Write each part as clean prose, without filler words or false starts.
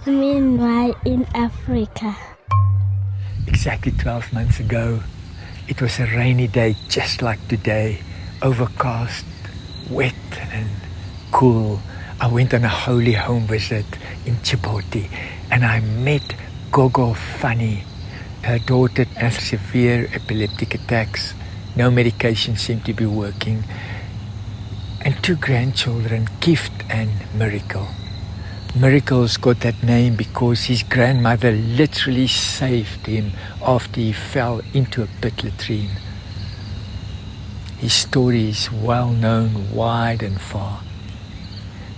Meanwhile in Africa. Exactly 12 months ago, it was a rainy day just like today, overcast, wet and cool. I went on a holy home visit in Djibouti and I met Gogo Funnie. Her daughter has severe epileptic attacks. No medication seemed to be working. And 2 grandchildren, Gift and Miracle. Miracle's got that name because his grandmother literally saved him after he fell into a pit latrine. His story is well known wide and far.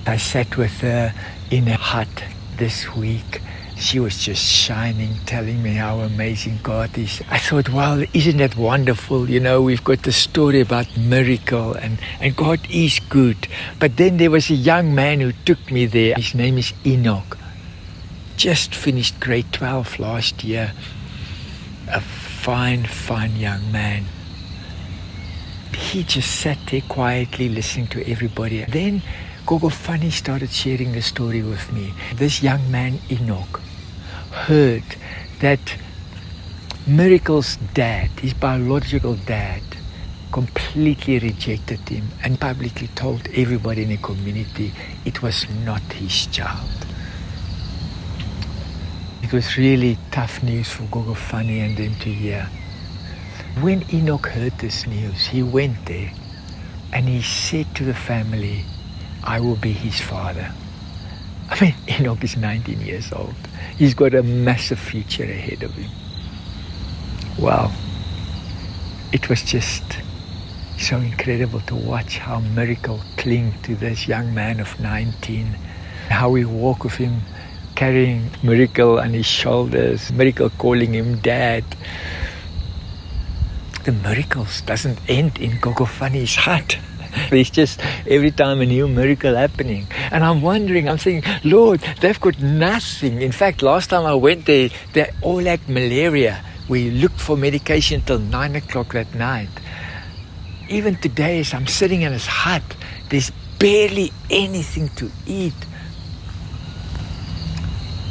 I sat with her in a hut this week. She was just shining, telling me how amazing God is. I thought, well, isn't that wonderful? You know, we've got the story about miracle and God is good. But then there was a young man who took me there. His name is Enoch. Just finished grade 12 last year. A fine young man. He just sat there quietly listening to everybody. Then Gogo Funnie started sharing the story with me. This young man, Enoch, heard that Miracle's dad, his biological dad, completely rejected him and publicly told everybody in the community it was not his child. It was really tough news for Gogo Funnie and them to hear. When Enoch heard this news, he went there and he said to the family, I will be his father. I mean, Enoch is 19 years old. He's got a massive future ahead of him. Wow. It was just so incredible to watch how Miracle clung to this young man of 19. How we walk with him, carrying Miracle on his shoulders, Miracle calling him Dad. The miracles doesn't end in Gogo Funnie's hut. There's just every time a new miracle happening. And I'm wondering, I'm saying, Lord, they've got nothing. In fact, last time I went there, they all had malaria. We looked for medication till 9 o'clock that night. Even today, as I'm sitting in his hut, there's barely anything to eat.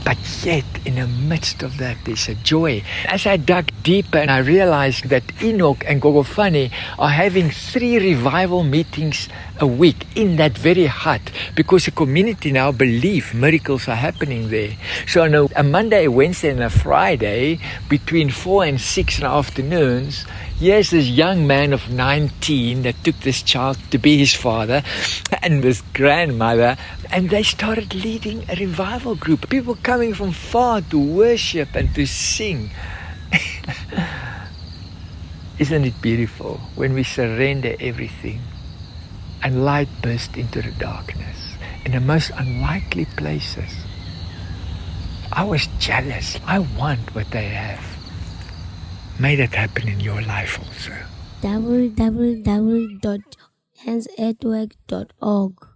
But yet, in the midst of that, there's a joy. As I dug deeper, and I realized that Enoch and Gogo Funnie are having 3 revival meetings a week in that very hut because the community now believe miracles are happening there. So on a Monday, Wednesday, and a Friday, between 4 and 6 in the afternoons, here's this young man of 19 that took this child to be his father and this grandmother, and they started leading a revival group. People coming from far to worship and to sing. Isn't it beautiful when we surrender everything and light bursts into the darkness in the most unlikely places? I was jealous. I want what they have. May that happen in your life also. www.handsatwork.org